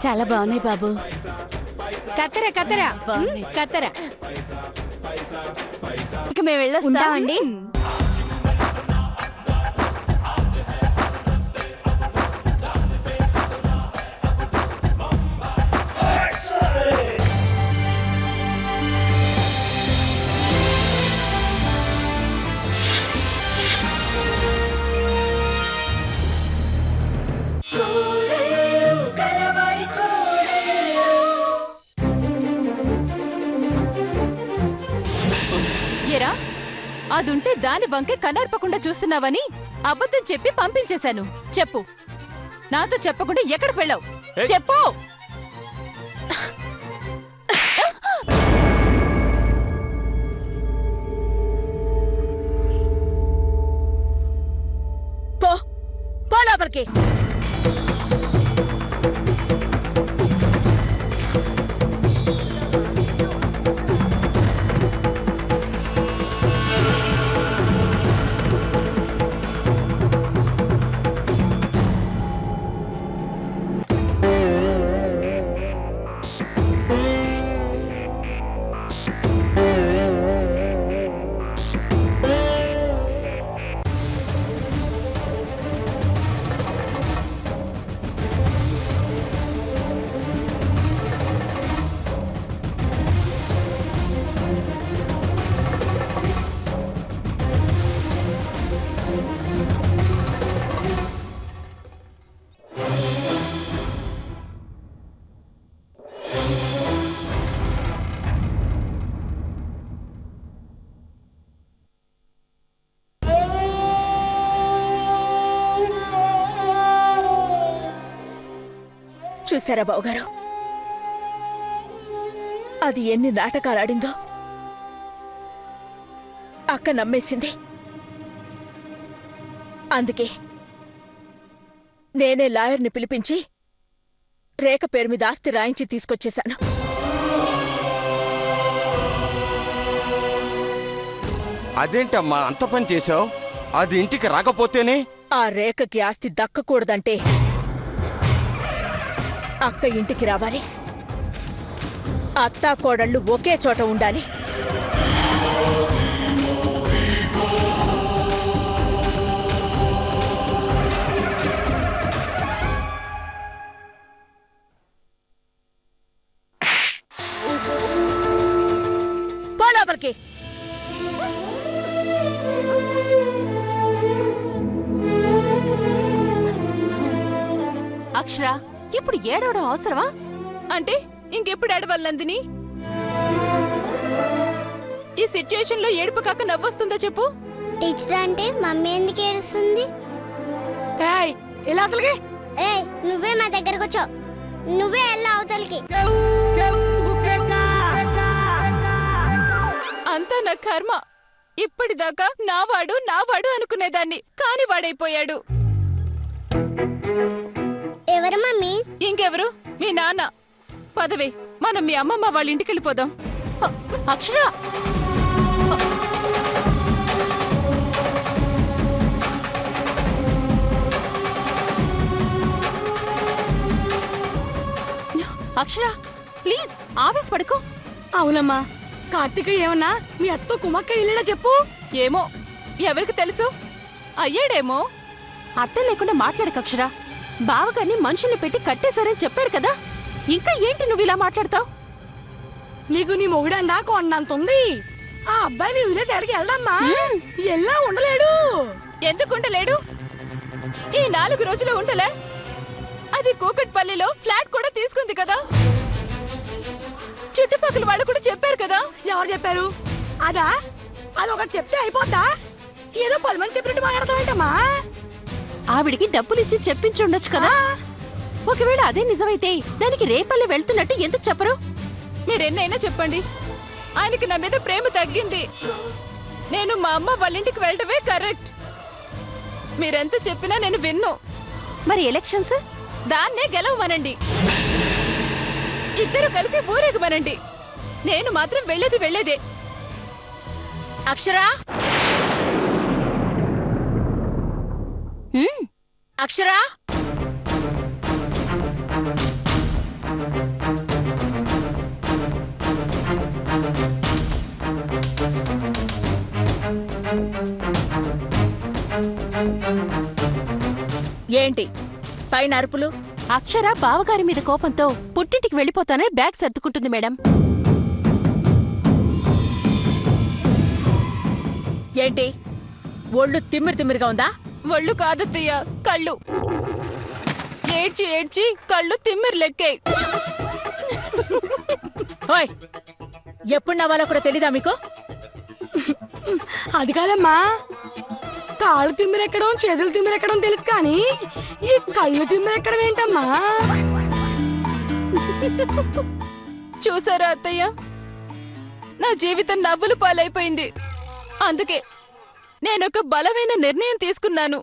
చాలా బాగున్నాయి బాబు. కత్తెర కత్తెర కత్తెర. ఇక మేము వెళ్ళొస్తామండి. ఏరా, అదుంటే దాని వంకే కనర్పకుండా చూస్తున్నావని అబద్ధం చెప్పి పంపించేశాను. చెప్పు, నాతో చెప్పకుండా ఎక్కడికి వెళ్ళావు? చెప్పు. పో లోపలికి. చూసారా బావగారు, అది ఎన్ని నాటకాలాడిందో. అక్క నమ్మేసింది. అందుకే నేనే లాయర్ని పిలిపించి రేఖ పేరు మీద ఆస్తి రాయించి తీసుకొచ్చేశాను. అదేంటమ్మా అంత పని చేశావు? అది ఇంటికి రాకపోతేనే? ఆ రేఖకి ఆస్తి దక్కకూడదంటే అక్క ఇంటికి రావాలి. అత్తా కోడళ్ళు ఒకే చోట ఉండాలి. పో లోపలికి. అక్షర, ఇప్పుడు ఏడవడం అవసరమా? అంటే ఇంకెప్పుడు ఏడవాలందిని? ఈ సిచ్యుయేషన్ లో ఏడుపు కాక నవ్వొస్తుందో చెప్పు. టీచర్ అంటే మమ్మీ ఎందుకు ఏడుస్తుంది? నువ్వే మా దగ్గరకు వచ్చావు. నువ్వే వెళ్ళా అవతలికి. అంతా నా కర్మ. ఇప్పటిదాకా నావాడు అనుకునేదాన్ని, కాని వాడైపోయాడు. ఎవరు మమ్మీ? ఇంకెవరు? మీ నాన్న. పదవే, మనం మీ అమ్మమ్మ వాళ్ళ ఇంటికి వెళ్ళిపోదాం. అక్షర, అక్షర ప్లీజ్ ఆవేశపడుకో. అవునమ్మా, కార్తీక ఏమన్నా మీ అత్తో కుమక్క ఇల్లేడా చెప్పు. ఏమో, ఎవరికి తెలుసు? అయ్యాడేమో. అత్త లేకుండా మాట్లాడక అక్షర. బావగారిని మనుషుల్ని పెట్టి కట్టేశారని చెప్పారు కదా, ఇంకా ఏంటి నువ్వు ఇలా మాట్లాడతావు? నీకు నీ మొగుడండా కొండంతుంది. ఆ అబ్బాయిని వదిలేసి ఎక్కడికి వెళ్దామ్మా? ఎలా ఉండలేడు. ఎందుకు ఉండలేడు? ఈ 4 రోజులు ఉండలే. అది కూకట్పల్లిలో ఫ్లాట్ కూడా తీసుకుంది కదా. చుట్టుపక్కల వాళ్ళు కూడా చెప్పారు కదా. ఎవరు చెప్పారు? అదా, అదొకటి చెప్తే అయిపోద్దా? ఏదో 10 మంది చెప్పినట్టు మాట్లాడతావేంటమ్మా? ఆవిడికి డబ్బులిచ్చి చెప్పించుండొచ్చు కదా. ఒకవేళ అదే నిజమైతే దానికి రేపల్లి వెళ్తున్నట్టు ఎందుకు చెప్పరు? మీరెన్నైనా చెప్పండి, ఆయనకి నా మీద ప్రేమ తగ్గింది. నేను మా అమ్మ వాళ్ళ ఇంటికి వెళ్ళటమే కరెక్ట్. మీరెంత చెప్పినా నేను విన్ను. మరి ఎలక్షన్స్? దాన్నే గెలవమనండి. ఇద్దరు కలిసి ఊరేగమనండి. నేను మాత్రం వెళ్ళేదే. అక్షరా, అక్షరా ఏంటి పైన అరుపులు? అక్షర బావగారి మీద కోపంతో పుట్టింటికి వెళ్ళిపోతానని బ్యాగ్ సర్దుకుంటుంది మేడం. ఏంటి ఒళ్ళు తిమ్మిరిగా ఉందా? ఒళ్ళు కాదత్తయ్య, కళ్ళు. ఏడ్చి ఏడ్చి కళ్ళు తిమ్మిరి లెక్కాయి. ఓయ్ ఎప్పుడు నవ్వాలో కూడా తెలీదా మీకు? అది కాదమ్మా, కాళ్ళు తిమ్మిరెక్కడం చేతులు తిమ్మిరెక్కడం తెలుసు కానీ ఈ కళ్ళు తిమ్మిరెక్కడం ఏంటమ్మా? చూసారా అత్తయ్య, నా జీవితం నవ్వులు పాలైపోయింది. అందుకే నేనొక బలమైన నిర్ణయం తీసుకున్నాను.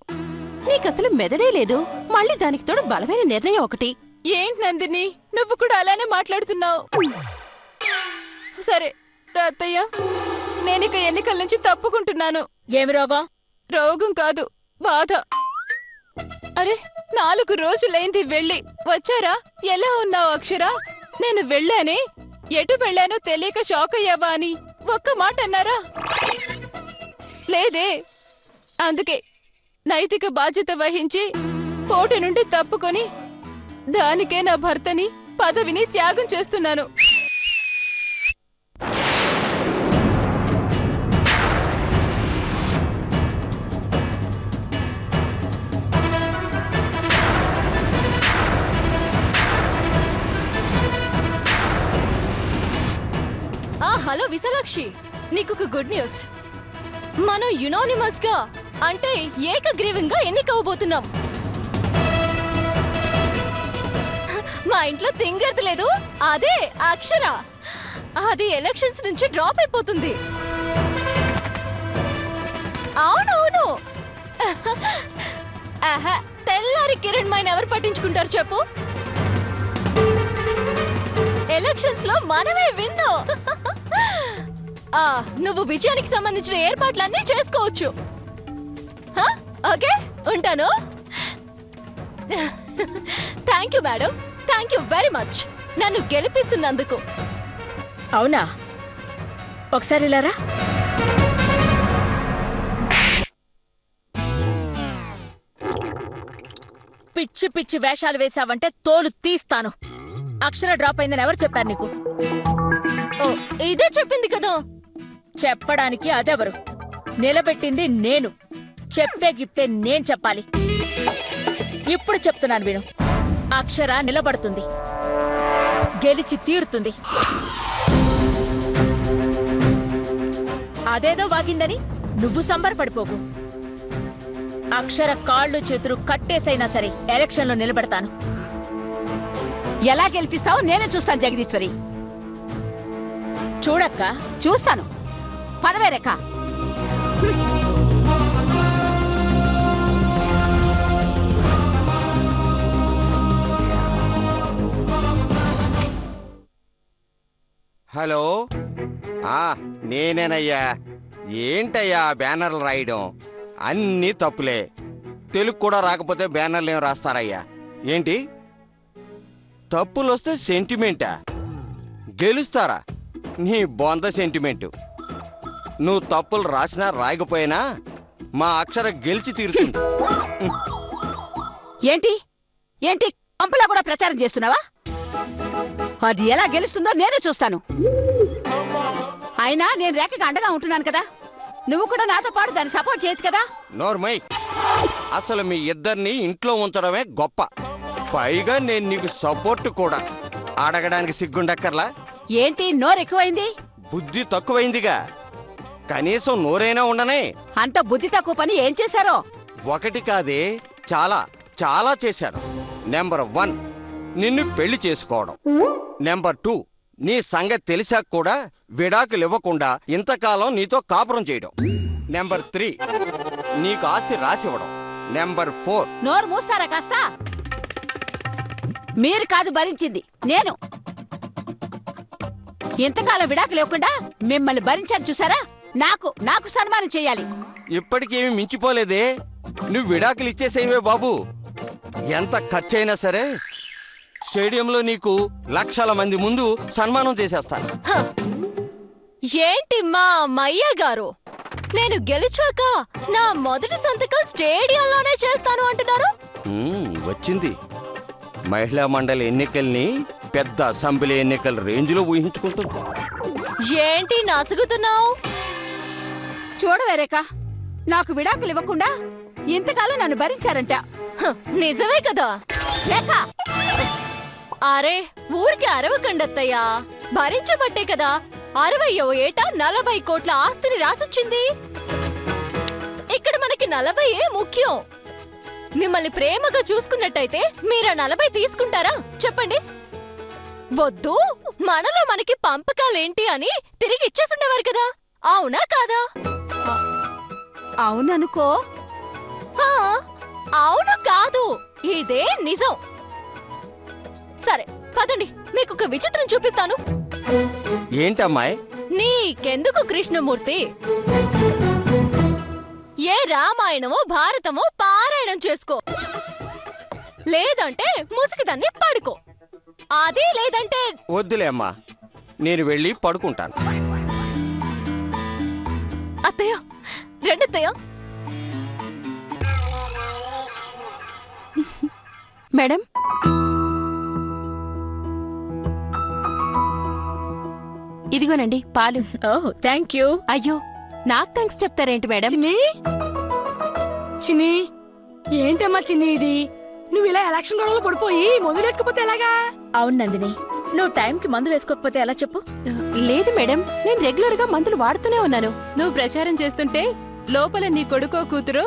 నీకసలు మెదడే లేదు, మళ్ళీ దానికి తోడు బలమైన నిర్ణయం ఒకటి. ఏంటి నందిని, నువ్వు కూడా అలానే మాట్లాడుతున్నావు? సరే రా అత్తయ్య, నేనిక ఎన్నికల నుంచి తప్పుకుంటున్నాను. ఏమి రోగం? రోగం కాదు, బాధ. అరే 4 రోజులైంది వెళ్ళి. వచ్చారా? ఎలా ఉన్నావు అక్షర? నేను వెళ్ళానే, ఎటు వెళ్ళానో తెలియక షాక్ అయ్యావా అని ఒక్క మాట అన్నారా? లేదే. అందుకే నైతిక బాధ్యత వహించి పోటీ నుండి తప్పుకొని దానికే నా భర్తని పదవిని త్యాగం చేస్తున్నాను. హలో విశాలాక్షి, నీకు ఒక గుడ్ న్యూస్. మనం యునానిమస్ గా అంటే ఏకగ్రీవంగా ఎన్నికవబోతున్నాం. మా ఇంట్లో తింగర్ది లేదు, అదే అక్షర. అది ఎలక్షన్స్ నుంచి డ్రాప్ అయిపోతుంది. అవునవును. ఆహా, తెల్లారి కిరణ్ మైన్ ఎవరు పట్టించుకుంటారు చెప్పు? ఎలక్షన్స్ లో మనమే విన్నాం. నువ్వు విజయానికి సంబంధించిన ఏర్పాట్లన్నీ చేసుకోవచ్చు. ఓకే, ఉంటాను. Thank you madam, thank you very much నన్ను గెలిపిస్తున్నందుకు. అవునా? ఒకసారి ఇలారా. పిచ్చి పిచ్చి వేషాలు వేశావంటే తోలు తీస్తాను. అక్షర డ్రాప్ అయిందని ఎవరు చెప్పారు నీకు? ఓ, ఇదే చెప్పింది కదా. చెప్పడానికి అదెవరు? నిలబెట్టింది నేను. చెప్తే గిప్తే నేను చెప్పాలి. ఇప్పుడు చెప్తున్నాను విను. అక్షర నిలబడుతుంది, గెలిచి తీరుతుంది. అదేదో వాగిందని నువ్వు సంబరపడిపోకు. అక్షర కాళ్ళు చేతులు కట్టేసైనా సరే ఎలక్షన్లో నిలబెడతాను. ఎలా గెలిపిస్తావో నేనే చూస్తాను జగదీశ్వరి. చూడక్క, చూస్తాను. పదవే రేఖ. హలో, నేనేనయ్యా. ఏంటయ్యా బ్యానర్లు రాయడం? అన్నీ తప్పులే. తెలుగు కూడా రాకపోతే బ్యానర్లు ఏం రాస్తారయ్యా? ఏంటి తప్పులు వస్తే సెంటిమెంటా? గెలుస్తారా? నీ బొంద సెంటిమెంటు. నువ్వు తప్పులు రాసినా రాయకపోయినా మా అక్షర గెలిచి తీరుతుంది. ఏంటి ఏంటి కంపలా కూడా ప్రచారం చేస్తున్నావా? అది ఎలా గెలుస్తుందో నేను చూస్తాను. అయినా నేను రేఖగా అండగా ఉంటున్నాను కదా, నువ్వు కూడా నాతో పాటు దాన్ని సపోర్ట్ చేయొచ్చు కదా. నోర్మై, అసలు మీ ఇద్దరిని ఇంట్లో ఉంచడమే గొప్ప. పైగా నేను నీకు సపోర్ట్ కూడా. అడగడానికి సిగ్గుండక్కర్లా? ఏంటి నోరు ఎక్కువైంది? బుద్ధి తక్కువైందిగా. కనీసం నోరైనా ఉండనే. అంత బుద్ధి తక్కువ పని ఏం చేశారో? ఒకటి కాదే, చాలా చాలా చేశారు. నెంబర్ 1 నిన్ను పెళ్లి చేసుకోవడం. నెంబర్ 2 నీ సంగతి తెలిసాక కూడా విడాకులు ఇవ్వకుండా ఇంతకాలం నీతో కాపురం చేయడం. నెంబర్ 3 నీకు ఆస్తి రాసివ్వడం. నెంబర్ 4 నోరు మూస్తారా కాస్త? మీరు కాదు భరించింది, నేను. ఇంతకాలం విడాకు లేకుండా మిమ్మల్ని భరించాను చూసారా? నాకు సన్మానం చేయాలి. ఇప్పటికేమి మించిపోలేదే. నువ్వు విడాకులు ఇచ్చేసేవే బాబు. ఎంత ఖర్చైనా సరే స్టేడియంలో నీకు లక్షల మంది ముందు సన్మానం చేసేస్తాను. ఏంటి మా మయ్య గారు, నేను గెలిచాక నా మొదటి సంతకం స్టేడియంలోనే చేస్తాను అంటున్నారు? వచ్చింది. మహిళా మండలి ఎన్నికల్ని పెద్ద అసెంబ్లీ ఎన్నికల రేంజ్లో ఊహించుకుంటుంది. ఏంటి నసుగుతున్నావు? చూడవే రేఖ, నాకు విడాకులు ఇవ్వకుండా ఇంతకాలం నన్ను భరించారంట. నిజమే కదా రేఖ, అరే ఊరికి అరవకండత్తయ్యా, భరించబట్టే కదా 60వ ఏట 40 కోట్ల ఆస్తిని రాసొచ్చింది. ఇక్కడ మనకి 40 ముఖ్యం. మిమ్మల్ని ప్రేమగా చూసుకున్నట్టయితే మీరా 40 తీసుకుంటారా చెప్పండి? వద్దు, మనలో మనకి పంపకాలేంటి అని తిరిగి ఇచ్చేసుండేవారు కదా, అవునా కాదా? అవుననుకో. హా, అవును కాదు, ఇదే నిజం. సరే పదండి, మీకు ఒక విచిత్రం చూపిస్తాను. ఏంటమ్మాయి? నీకెందుకు కృష్ణమూర్తి, ఏ రామాయణమో భారతమో పారాయణం చేసుకో, లేదంటే ముసుగుదాన్ని పడుకో, అది లేదంటే వద్దులే అమ్మా, నేను వెళ్ళి పడుకుంటాను. అత్తయ్య రెండత్తయ్య. మేడం, ఇదిగోనండి పాలు. ఓహ్ థ్యాంక్ యూ. అయ్యో, నాకు థ్యాంక్స్ చెప్తారేంటి మేడం? చిన్ని చిన్ని, ఏంటమ్మా చిన్ని ఇది? నువ్వు ఇలా ఎలక్షన్ గొడవలు పడిపోయి మందులు వేసుకోపోతే ఎలాగా? అవును నందిని, నువ్వు టైంకి మందు వేసుకోకపోతే ఎలా చెప్పు? లేదు మేడం, నేను రెగ్యులర్ గా మందులు వాడుతూనే ఉన్నాను. నువ్వు ప్రచారం చేస్తుంటే లోపల నీ కొడుకో కూతురు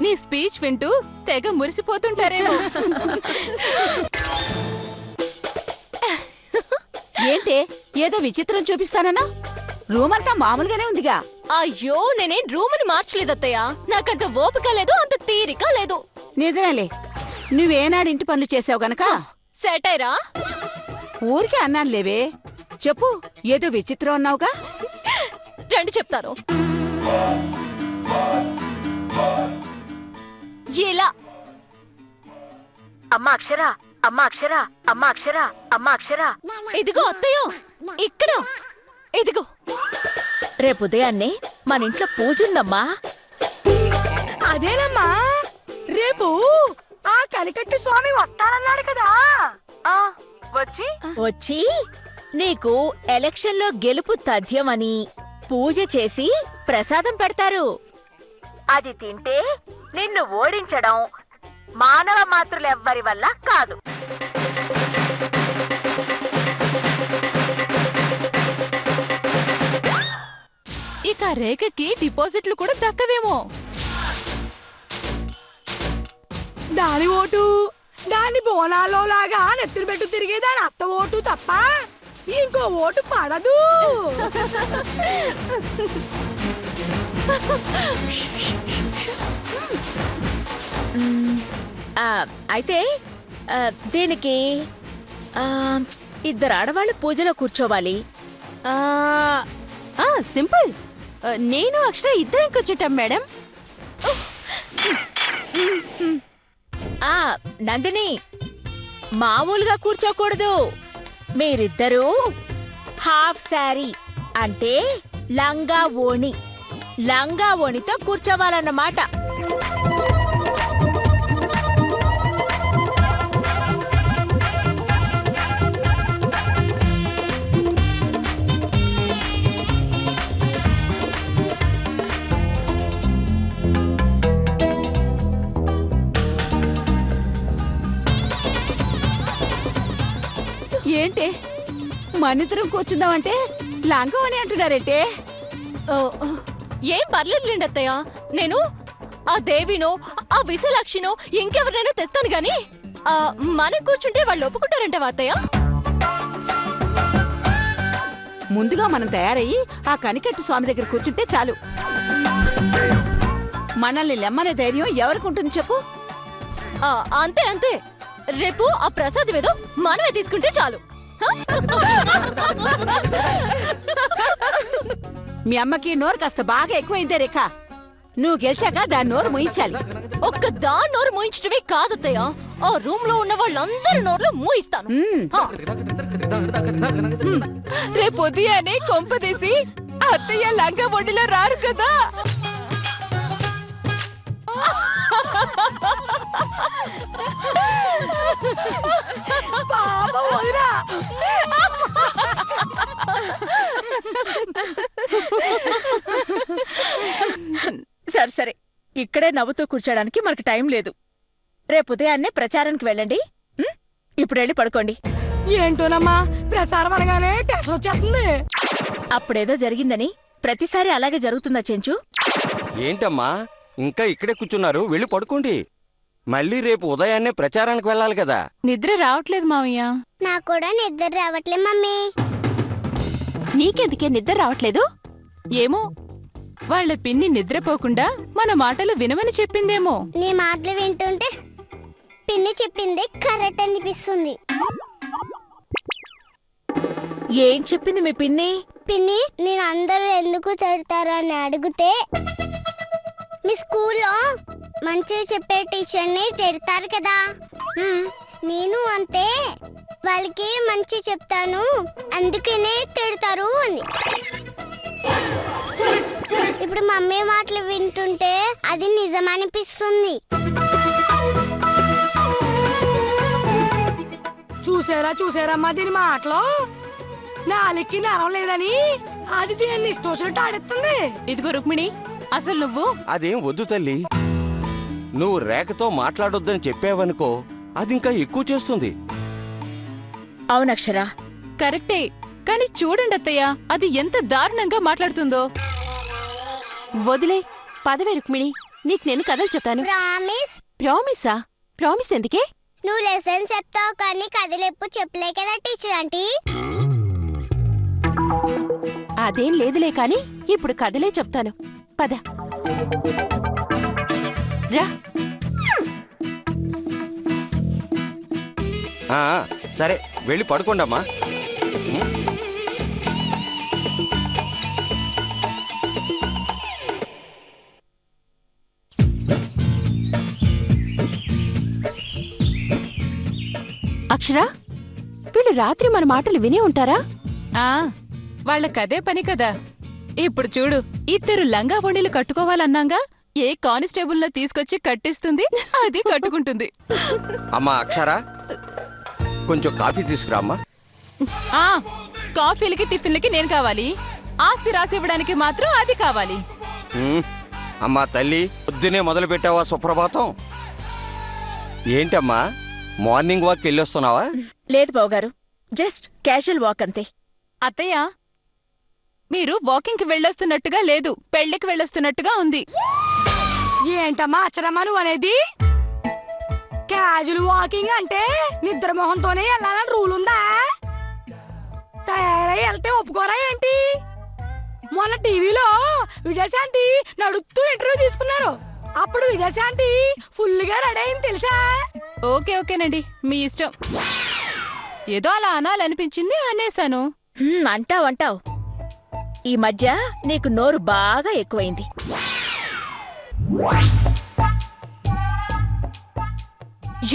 నీ స్పీచ్ వింటూ తెగ మురిసిపోతుంటారేమో. ఏంటే ఏదో విచిత్రం చూపిస్తానన్నా? రూమ్ అంతా మామూలుగానే ఉందిగా. అయ్యో, నేనేం రూముని మార్చలేదత్తయ్య, నాకంత ఓపిక లేదు, అంత తీరిక లేదు. నిజమేలే, నువ్వేనాడు ఇంటి పనులు చేసావు గనక సెటైరా? ఊరికే అన్నాను లేవే. చెప్పు, ఏదో విచిత్రం అన్నావుగా. రండి చెప్తాను. ఇలా అమ్మా అక్షర, అమ్మా అక్షర, అమ్మా అక్షర, అమ్మా అక్షర. ఇదిగో అత్తయ్య, ఇక్కడ ఇదిగో. రేపు ఉదయాన్నే మన ఇంట్లో పూజ ఉందమ్మా. అదేనమ్మా, రేపు ఆ కనికట్టు స్వామి వస్తానన్నాడు కదా. వచ్చి నీకు ఎలక్షన్లో గెలుపు తథ్యమని పూజ చేసి ప్రసాదం పెడతారు. అది తింటే నిన్ను ఓడించడం మానవ మాతృలెవ్వరి వల్ల కాదు. ఇక రేఖకి డిపాజిట్లు కూడా దక్కవేమో. దాని ఓటు దాని బోనాల్లో లాగా నెత్తురు పెట్టు తిరిగే దాని అత్త ఓటు తప్ప ఇంకో ఓటు పడదు. అయితే దీనికి ఇద్దరు ఆడవాళ్ళు పూజలో కూర్చోవాలి. సింపుల్. నేను అక్షర ఇద్దరం కూర్చుంటాం మేడం. నందిని, మామూలుగా కూర్చోకూడదు. మీరిద్దరూ హాఫ్ శారీ అంటే లంగా ఓణి, లంగా ఓణితో కూర్చోవాలన్నమాట. ఏంటే మనిద్దరం కూర్చుందామంటే లంగం అని అంటున్నారేంటే? ఏం పర్లేదులేండి అత్తయ్య, నేను ఆ దేవినో ఆ విశాలాక్షినో ఇంకెవరినైనా తెస్తాను గాని మనం కూర్చుంటే వాళ్ళు ఒప్పుకుంటారంట అత్తయ్య. ముందుగా మనం తయారయ్యి ఆ కనికట్టు స్వామి దగ్గర కూర్చుంటే చాలు. మనల్ని లెమ్మనే ధైర్యం ఎవరికి ఉంటుంది చెప్పు? అంతే అంతే, రేపు ఆ ప్రసాదం ఏదో మనమే తీసుకుంటే చాలు. మీ అమ్మకి నోరు కాస్త బాగా ఎక్కువైందే రేఖ. నువ్వు గెలిచాక దాని నోరు మోయించాలి. ఒక్క దాని నోరు మోయించడమే కాదత్తయ్య, ఆ రూమ్ లో ఉన్న వాళ్ళందరి నోర్లు మూయిస్తాను. హా. రేపు ఉదయాన్నే కొంపదీసి అత్తయ్య లంగా ఒడిలో రారు కదా. సరే సరే, ఇక్కడే నవ్వుతూ కూర్చోడానికి మనకు టైం లేదు. రేపు ఉదయాన్నే ప్రచారానికి వెళ్ళండి. ఇప్పుడు వెళ్ళి పడుకోండి. ఏంటోనమ్మా, ప్రసారం అనగానే టెన్షన్ వచ్చేస్తుంది. అప్పుడేదో జరిగిందని ప్రతిసారి అలాగే జరుగుతుందా చెంచు? ఏంటమ్మా ఇంకా ఇక్కడే కూర్చున్నారు? వెళ్ళి పడుకోండి. మళ్ళీ రేపు ఉదయాన్నే ప్రచారానికి వెళ్ళాలి కదా. నిద్ర రావట్లేదు మావయ్య. నాకు కూడా నిద్ర రావట్లే మమ్మీ. నీకెందుకే నిద్ర రావట్లేదు? ఏమో వాళ్ళ పిన్ని నిద్రపోకుండా మన మాటలు వినమని చెప్పిందేమో. నీ మాటలు వింటుంటే పిన్ని చెప్పింది కరెక్ట్ అనిపిస్తుంది. ఏం చెప్పింది మీ పిన్ని? పిన్ని, నేను అందరూ ఎందుకు తిడతారని అడిగితే మీ స్కూల్లో మంచిగా చెప్పే టీచర్ని తిడతారు కదా, నేను అంతే వాళ్ళకి మంచి చెప్తాను అందుకనే తిడతారు అని. ఇప్పుడు మమ్మీ మాటలు వింటుంటే అది నిజమనిపిస్తుంది. చూసారమ్మా దీని మాటలో నాలికి నరం లేదని అది దీన్ని ఇష్టం వచ్చినట్టు ఆడిస్తుంది. ఇదిగో రుక్మిణి, అసలు నువ్వు అదేం వద్దు తల్లి. నువ్వు రేఖతో మాట్లాడొద్దని చెప్పావనుకో, అది ఇంకా ఎక్కువ చేస్తుంది. అవునక్షరా, కరెక్టే. కానీ చూడండి అత్తయ్య, అది ఎంత దారుణంగా మాట్లాడుతుందో. వదిలే, పదవే రుక్మిణి, నీకు నేను కథలు చెప్తాను. ప్రామిస్. ప్రామిసా? ప్రామిస్ ఎందుకే? నువ్వు లెసన్ చెప్తావు కానీ కథలెప్పుడు చెప్పలే కదా టీచర్ ఆంటీ. అదేం లేదులే కాని ఇప్పుడు కథలే చెప్తాను. పద రా. ఆ, సరే వెళ్ళి పడుకోండమ్మా. అక్షరా, వీళ్ళు రాత్రి మన మాటలు వినే ఉంటారా? ఆ వాళ్ళకదే పని కదా. ఇప్పుడు చూడు, ఇద్దరు లంగా ఒండిలు కట్టుకోవాలన్నాగా ఏ కానిస్టేబుల్ తీసుకొచ్చి కట్టిస్తుంది, అది కట్టుకుంటుంది. అమ్మా అక్షరా, కొంచెం కాఫీ తీసుకురామ్మా. ఆ కాఫీలకి టిఫిన్లకి నేను కావాలి, ఆస్తి రాసివ్వడానికి మాత్రం అది కావాలి. అమ్మా తల్లి, పొద్దునే మొదలు పెట్టావా సుప్రభాతం? ఏంటమ్మా మార్నింగ్ వాక్ వెళ్ళొస్తున్నావా? లేదు బావగారు, జస్ట్ క్యాజువల్ వాక్ అంతే. అత్తయ్య, మీరు వాకింగ్కి వెళ్ళొస్తున్నట్టుగా లేదు, పెళ్లికి వెళ్ళొస్తున్నట్టుగా ఉంది. ఏంటమ్మా అచ్చరమ్మా నువ్వు అనేది? క్యాజువల్ వాకింగ్ అంటే నిద్ర మొహంతోనే వెళ్ళాలని రూల్ ఉందా? తయారై వెళ్తే ఒప్పుకోరా ఏంటి? మొన్న టీవీలో విజయశాంతి నడుస్తూ ఇంటర్వ్యూ తీసుకున్నారు. అప్పుడు విజయశాంతి ఫుల్గా రెడీ అయింది తెలుసా? ఓకే ఓకేనండి, మీ ఇష్టం. ఏదో అలా అనాలనిపించింది, అనేశాను. అంటావు. ఈ మధ్య నీకు నోరు బాగా ఎక్కువైంది.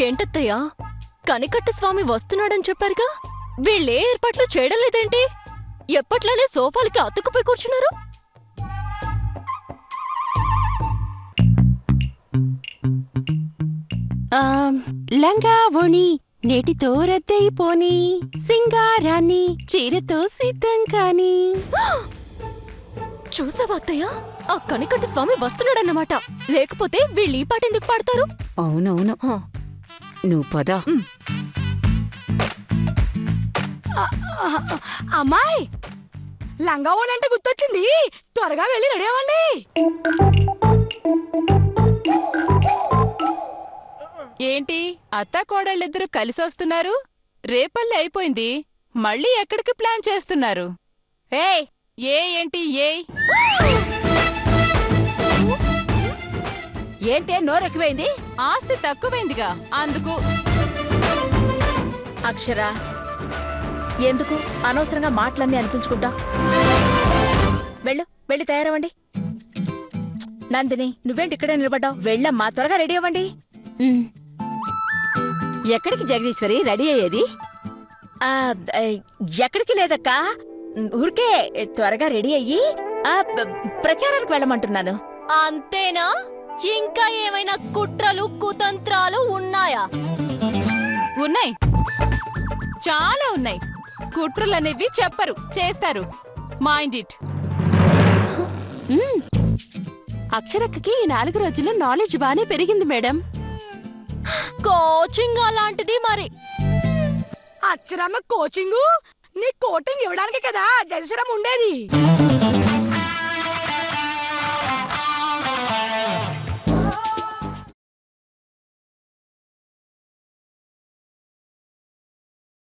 ఏంటత్తయ్యా, కనికట్ట స్వామి వస్తున్నాడని చెప్పారుగా, వీళ్ళే ఏర్పాట్లు చేయడం లేదేంటి? ఎప్పట్లానే సోఫాలకి అతుక్కుపోయి కూర్చున్నారు. లంగా ఓణి నేటితో రద్దయిపోని, సింగారాన్ని చీరతో సిద్ధం కాని. చూసావా అత్తయ్య, ఆ కనికట్ట స్వామి వస్తున్నాడన్నమాట. లేకపోతే వీళ్ళు ఈ పాట ఎందుకు పాడతారు? అవునవును, నువ్వు పద. అమ్మాయి, లంగా ఓనంటే గుర్తొచ్చింది, త్వరగా వెళ్ళి రెడీ అవ్వండి. ఏంటి అత్త కోడళ్ళిద్దరూ కలిసి వస్తున్నారు? రేపల్లి అయిపోయింది, మళ్ళీ ఎక్కడికి ప్లాన్ చేస్తున్నారు? ఏంటి ఏంటే నోరెక్కువైంది? ఆస్తి తక్కువైందిగా, అందుకు. అక్షరా, ఎందుకు అనవసరంగా మాటలన్నీ అనిపించుకుంటా? వెళ్ళి తయారవ్వండి. నందిని, నువ్వేంటి ఇక్కడే నిలబడ్డావు? వెళ్ళమ్మా, త్వరగా రెడీ అవ్వండి. ఎక్కడికి జగదీశ్వరి రెడీ అయ్యేది? ఆ, ఎక్కడికి లేదక్కా, ఊరికే త్వరగా రెడీ అయ్యి ప్రచారానికి వెళ్ళమంటున్నాను. అంతేనా? ఇంకా ఏమైనా కుట్రలు కుతంత్రాలు ఉన్నాయా? ఉన్నాయి, చాలా ఉన్నాయి. కుట్రలనేవి చెప్పరు, చేస్తారు. Mind it. అక్షరక్కకి ఈ 4 రోజుల్లో నాలెడ్జ్ బానే పెరిగింది మేడం. కోచింగ్ అలాంటిది మరి. అక్షరమ్మ కోచింగు నీ కోటింగ్ ఇవ్వడానికి కదా జయశ్రీరామ్ ఉండేది.